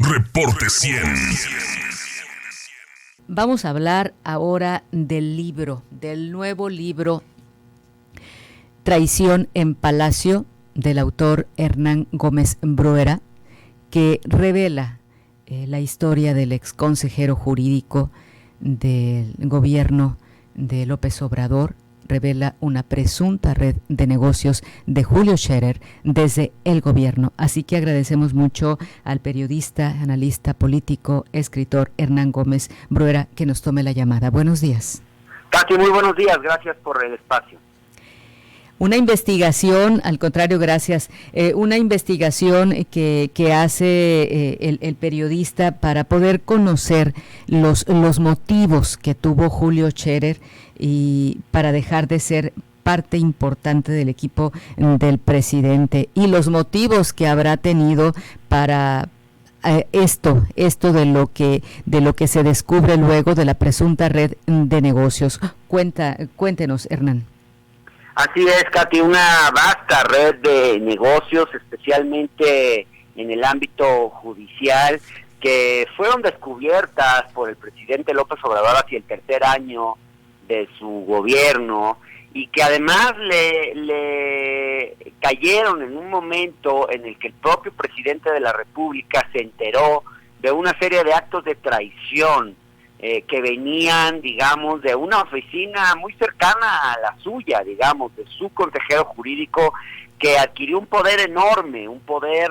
Reporte 100. Vamos a hablar ahora del nuevo libro Traición en Palacio, del autor Hernán Gómez Bruera, que revela la historia del exconsejero jurídico del gobierno de López Obrador, revela una presunta red de negocios de Julio Scherer desde el gobierno. Así que agradecemos mucho al periodista, analista político, escritor Hernán Gómez Bruera que nos tome la llamada. Buenos días. Katy, muy buenos días, gracias por el espacio. Una investigación, al contrario, gracias, una investigación que hace el periodista para poder conocer los motivos que tuvo Julio Scherer y para dejar de ser parte importante del equipo del presidente y los motivos que habrá tenido para esto de lo que se descubre luego de la presunta red de negocios. Cuéntenos, Hernán. Así es, Katy, una vasta red de negocios, especialmente en el ámbito judicial, que fueron descubiertas por el presidente López Obrador hacia el tercer año de su gobierno y que además le cayeron en un momento en el que el propio presidente de la República se enteró de una serie de actos de traición que venían, digamos, de una oficina muy cercana a la suya, digamos, de su consejero jurídico, que adquirió un poder enorme, un poder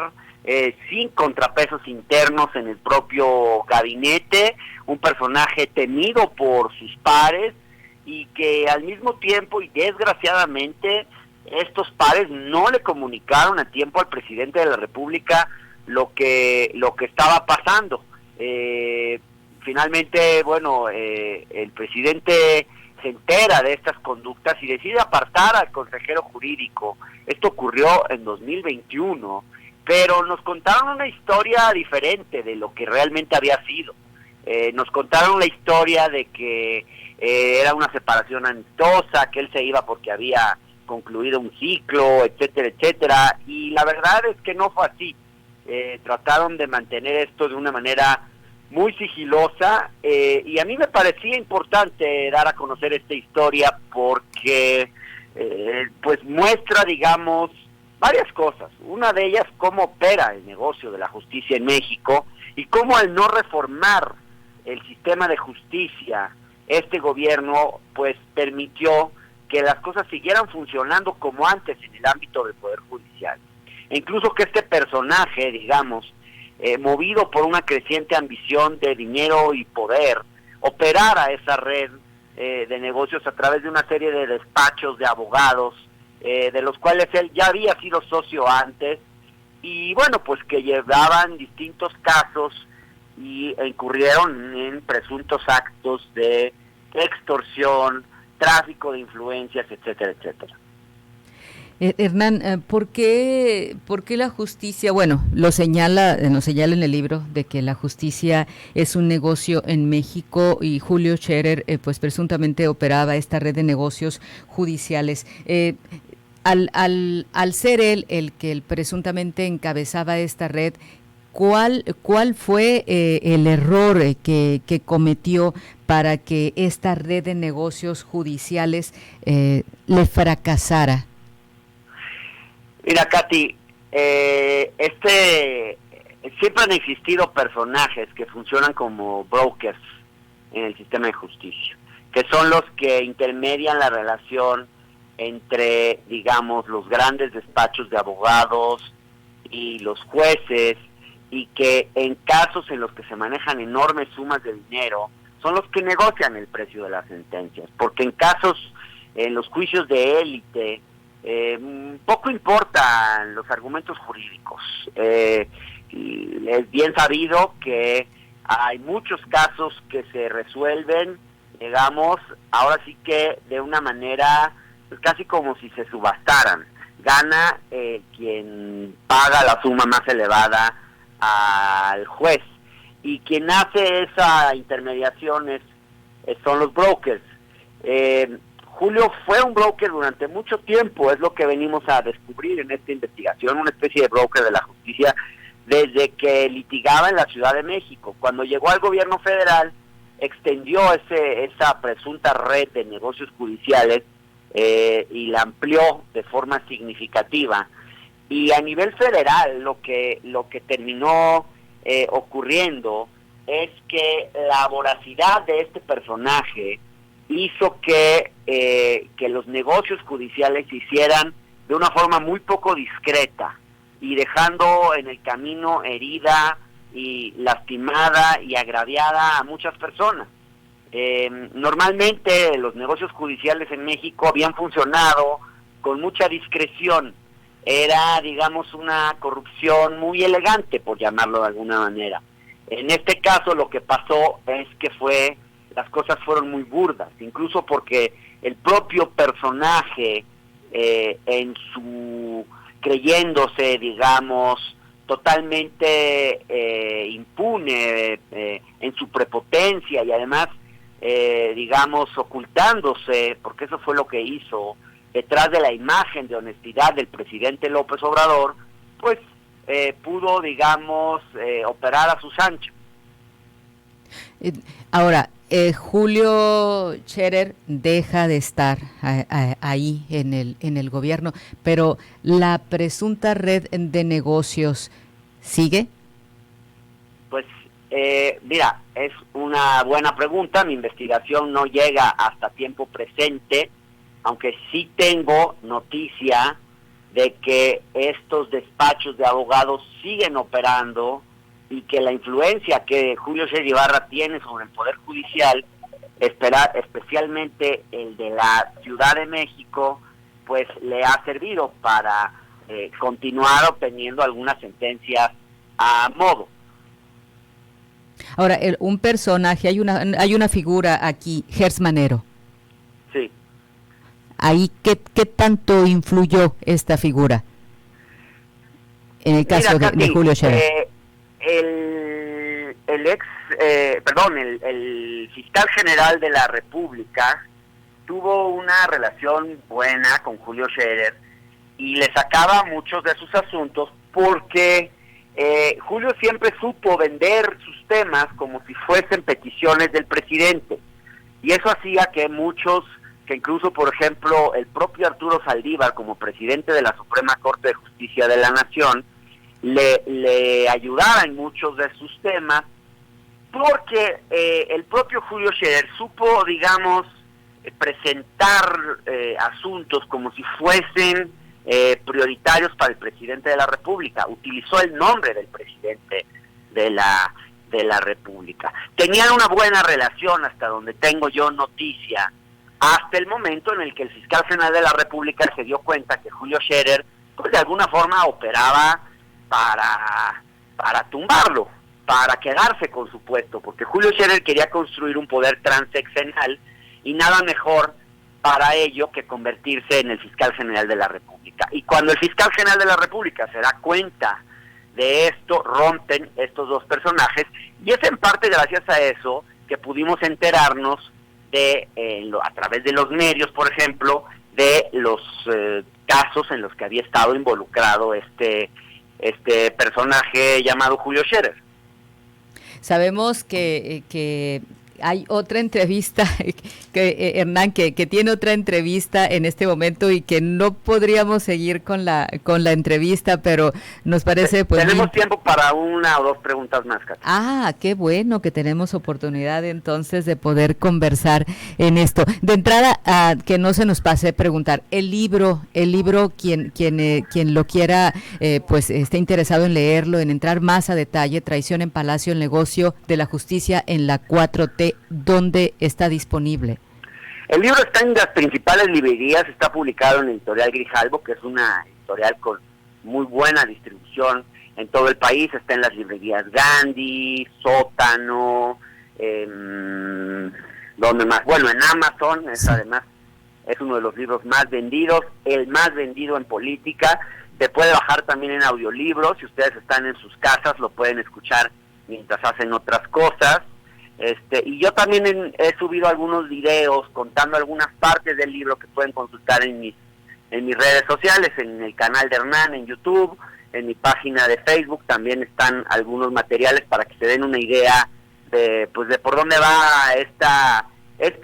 sin contrapesos internos en el propio gabinete, un personaje temido por sus pares y que al mismo tiempo y desgraciadamente estos pares no le comunicaron a tiempo al presidente de la República lo que estaba pasando. Finalmente, bueno, el presidente se entera de estas conductas y decide apartar al consejero jurídico. Esto ocurrió en 2021, pero nos contaron una historia diferente de lo que realmente había sido. Nos contaron la historia de que era una separación amistosa, que él se iba porque había concluido un ciclo, etcétera, etcétera, y la verdad es que no fue así. Trataron de mantener esto de una manera muy sigilosa, y a mí me parecía importante dar a conocer esta historia porque pues muestra, digamos, varias cosas. Una de ellas, cómo opera el negocio de la justicia en México y cómo al no reformar el sistema de justicia, este gobierno pues permitió que las cosas siguieran funcionando como antes en el ámbito del Poder Judicial. E incluso que este personaje, digamos, movido por una creciente ambición de dinero y poder, operara esa red de negocios a través de una serie de despachos de abogados, de los cuales él ya había sido socio antes, y bueno, pues que llevaban distintos casos y incurrieron en presuntos actos de extorsión, tráfico de influencias, etcétera, etcétera. Hernán, ¿por qué la justicia, bueno, nos señala en el libro de que la justicia es un negocio en México y Julio Scherer pues presuntamente operaba esta red de negocios judiciales? Al ser él el que presuntamente encabezaba esta red, ¿cuál fue el error que cometió para que esta red de negocios judiciales le fracasara? Mira, Katy, siempre han existido personajes que funcionan como brokers en el sistema de justicia, que son los que intermedian la relación entre, digamos, los grandes despachos de abogados y los jueces, y que en casos en los que se manejan enormes sumas de dinero, son los que negocian el precio de las sentencias, porque en los juicios de élite, poco importan los argumentos jurídicos. Es bien sabido que hay muchos casos que se resuelven, digamos, ahora sí que de una manera pues casi como si se subastaran. Gana quien paga la suma más elevada al juez, y quien hace esa intermediación son los brokers. Julio fue un broker durante mucho tiempo, es lo que venimos a descubrir en esta investigación, una especie de broker de la justicia, desde que litigaba en la Ciudad de México. Cuando llegó al gobierno federal, extendió esa presunta red de negocios judiciales y la amplió de forma significativa. Y a nivel federal lo que terminó ocurriendo es que la voracidad de este personaje hizo que los negocios judiciales se hicieran de una forma muy poco discreta y dejando en el camino herida y lastimada y agraviada a muchas personas. Normalmente los negocios judiciales en México habían funcionado con mucha discreción. Era, digamos, una corrupción muy elegante, por llamarlo de alguna manera. En este caso lo que pasó es que las cosas fueron muy burdas, incluso porque el propio personaje, creyéndose, digamos, totalmente impune en su prepotencia y además, digamos, ocultándose, porque eso fue lo que hizo, detrás de la imagen de honestidad del presidente López Obrador, pues pudo, digamos, operar a sus anchas. Ahora, Julio Scherer deja de estar ahí en el gobierno, pero ¿la presunta red de negocios sigue? Pues mira, es una buena pregunta. Mi investigación no llega hasta tiempo presente, aunque sí tengo noticia de que estos despachos de abogados siguen operando y que la influencia que Julio Scherer Ibarra tiene sobre el Poder Judicial, especialmente el de la Ciudad de México, pues le ha servido para continuar obteniendo algunas sentencias a modo. Ahora, un personaje, hay una figura aquí, Gers Manero. Sí. Ahí, ¿qué tanto influyó esta figura en el caso de Julio Scherer? El fiscal general de la República tuvo una relación buena con Julio Scherer y le sacaba muchos de sus asuntos porque Julio siempre supo vender sus temas como si fuesen peticiones del presidente, y eso hacía que muchos, que incluso por ejemplo el propio Arturo Saldívar como presidente de la Suprema Corte de Justicia de la Nación, le ayudara en muchos de sus temas, porque el propio Julio Scherer supo, digamos, presentar asuntos como si fuesen prioritarios para el presidente de la República. Utilizó el nombre del presidente de la República. Tenían una buena relación, hasta donde tengo yo noticia, hasta el momento en el que el fiscal general de la República se dio cuenta que Julio Scherer, pues de alguna forma operaba para tumbarlo, para quedarse con su puesto, porque Julio Scherer quería construir un poder transeccional y nada mejor para ello que convertirse en el fiscal general de la República. Y cuando el fiscal general de la República se da cuenta de esto, rompen estos dos personajes, y es en parte gracias a eso que pudimos enterarnos a través de los medios, por ejemplo, de los casos en los que había estado involucrado este personaje llamado Julio Scherer. Sabemos que hay otra entrevista, Hernán, que tiene otra entrevista en este momento y que no podríamos seguir con la entrevista, pero nos parece... pues tenemos tiempo para una o dos preguntas más, Katy. Ah, qué bueno que tenemos oportunidad entonces de poder conversar en esto. De entrada, que no se nos pase preguntar, el libro, quien lo quiera, pues esté interesado en leerlo, en entrar más a detalle, Traición en Palacio, el negocio de la justicia en la 4T, ¿dónde está disponible? El libro está en las principales librerías, está publicado en Editorial Grijalbo, que es una editorial con muy buena distribución en todo el país. Está en las librerías Gandhi, Sótano, ¿dónde más? Bueno, en Amazon, además es uno de los libros más vendidos, el más vendido en política. Se puede bajar también en audiolibro, si ustedes están en sus casas lo pueden escuchar mientras hacen otras cosas. Y yo también he subido algunos videos contando algunas partes del libro que pueden consultar en mis redes sociales, en el canal de Hernán, en YouTube, en mi página de Facebook también están algunos materiales para que se den una idea de por dónde va esta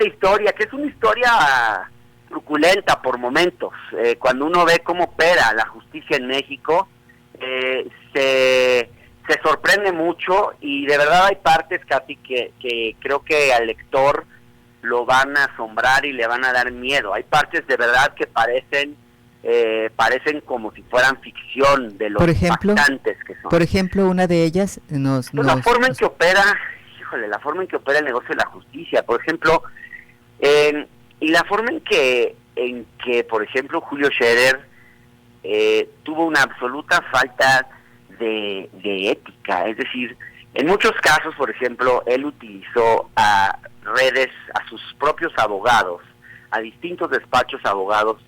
historia, que es una historia truculenta por momentos. Cuando uno ve cómo opera la justicia en México, se sorprende mucho, y de verdad hay partes, Katy, que creo que al lector lo van a asombrar y le van a dar miedo. Hay partes de verdad que parecen como si fueran ficción, de lo impactantes que son. Por ejemplo, una de ellas la forma en que opera, la forma en que opera el negocio de la justicia, por ejemplo, y la forma en que por ejemplo, Julio Scherer tuvo una absoluta falta de ética. Es decir, en muchos casos, por ejemplo, él utilizó a sus propios abogados, a distintos despachos abogados,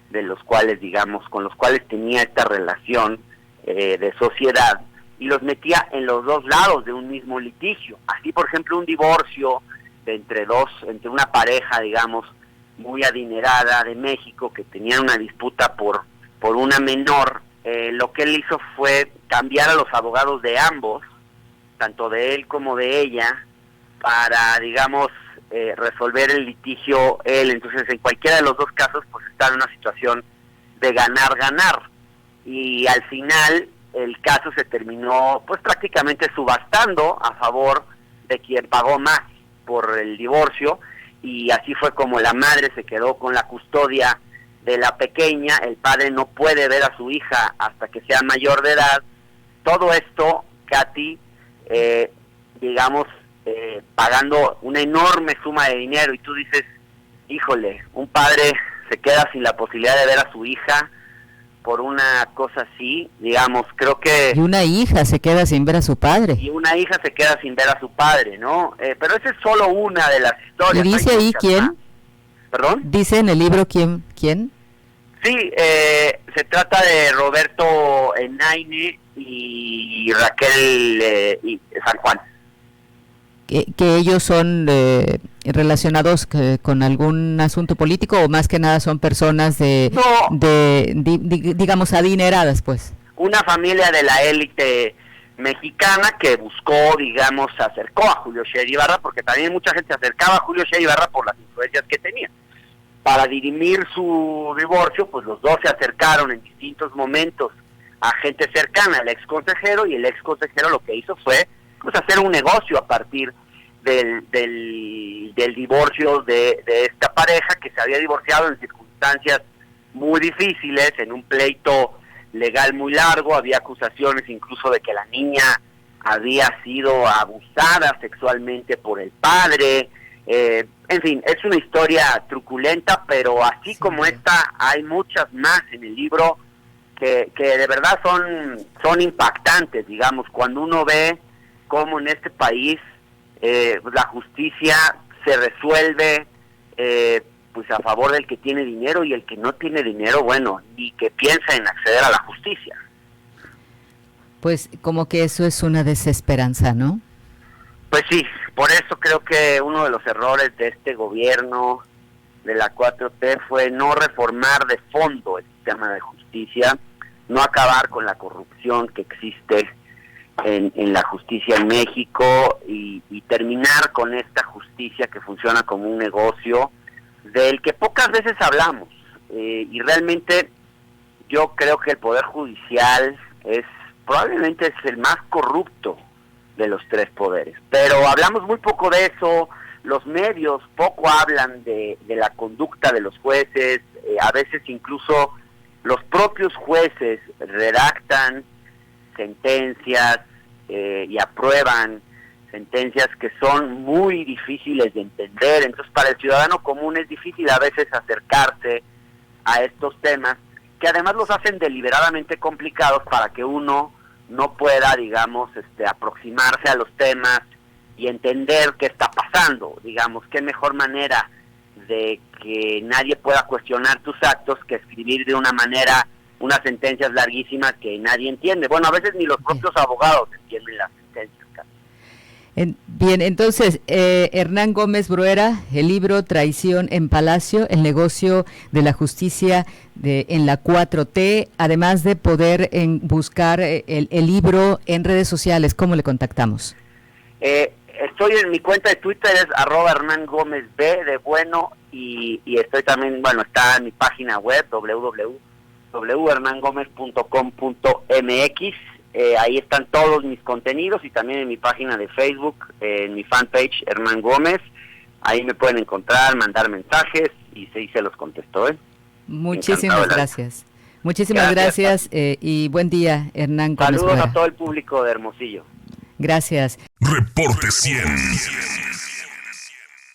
de los cuales, digamos, con los cuales tenía esta relación de sociedad, y los metía en los dos lados de un mismo litigio. Así, por ejemplo, un divorcio entre una pareja, digamos, muy adinerada de México, que tenían una disputa por una menor, lo que él hizo fue cambiar a los abogados de ambos, tanto de él como de ella, para, digamos, resolver el litigio él. Entonces, en cualquiera de los dos casos, pues está en una situación de ganar-ganar. Y al final, el caso se terminó, pues prácticamente subastando a favor de quien pagó más por el divorcio, y así fue como la madre se quedó con la custodia de la pequeña. El padre no puede ver a su hija hasta que sea mayor de edad. Todo esto, Katy, digamos, pagando una enorme suma de dinero, y tú dices, híjole, un padre se queda sin la posibilidad de ver a su hija por una cosa así, digamos, creo que... Y una hija se queda sin ver a su padre. Y una hija se queda sin ver a su padre, ¿no? Pero esa es solo una de las historias. ¿Y dice ahí quién? Más. ¿Perdón? ¿Dice en el libro quién? Sí, se trata de Roberto Enaine y Raquel y San Juan. Que ellos son relacionados con algún asunto político, o más que nada son personas digamos, adineradas, pues. Una familia de la élite mexicana que buscó, digamos, se acercó a Julio Scherer Ibarra, porque también mucha gente se acercaba a Julio Scherer Ibarra por las influencias que tenía. Para dirimir su divorcio, pues los dos se acercaron en distintos momentos a gente cercana al ex consejero, y el ex consejero lo que hizo fue, pues, hacer un negocio a partir del divorcio de esta pareja, que se había divorciado en circunstancias muy difíciles, en un pleito legal muy largo. Había acusaciones incluso de que la niña había sido abusada sexualmente por el padre. En fin, es una historia truculenta, pero así como esta hay muchas más en el libro que de verdad son impactantes, digamos, cuando uno ve cómo en este país la justicia se resuelve pues a favor del que tiene dinero, y el que no tiene dinero, bueno, ni que piensa en acceder a la justicia. Pues como que eso es una desesperanza, ¿no? Pues sí, por eso creo que uno de los errores de este gobierno de la 4T fue no reformar de fondo el sistema de justicia, no acabar con la corrupción que existe en la justicia en México, y terminar con esta justicia que funciona como un negocio del que pocas veces hablamos. Y realmente yo creo que el Poder Judicial probablemente es el más corrupto de los tres poderes, pero hablamos muy poco de eso. Los medios poco hablan de la conducta de los jueces. A veces incluso los propios jueces redactan sentencias y aprueban sentencias que son muy difíciles de entender. Entonces, para el ciudadano común es difícil a veces acercarse a estos temas, que además los hacen deliberadamente complicados para que uno no pueda, digamos, aproximarse a los temas y entender qué está pasando. Digamos, qué mejor manera de que nadie pueda cuestionar tus actos que escribir de una manera unas sentencias larguísimas que nadie entiende. Bueno, a veces ni los propios abogados entienden las sentencias. Bien, entonces, Hernán Gómez Bruera, el libro Traición en Palacio, el negocio de la justicia en la 4T, además de poder buscar el libro en redes sociales, ¿cómo le contactamos? Estoy en mi cuenta de Twitter, es @Hernán Gómez B de bueno, y estoy también, está en mi página web, www.hernangomez.com.mx. Ahí están todos mis contenidos y también en mi página de Facebook, en mi fanpage Hernán Gómez. Ahí me pueden encontrar, mandar mensajes y se los contesto. Muchísimas gracias. Muchísimas gracias y buen día, Hernán Gómez. Saludos a todo el público de Hermosillo. Gracias. Reporte 100.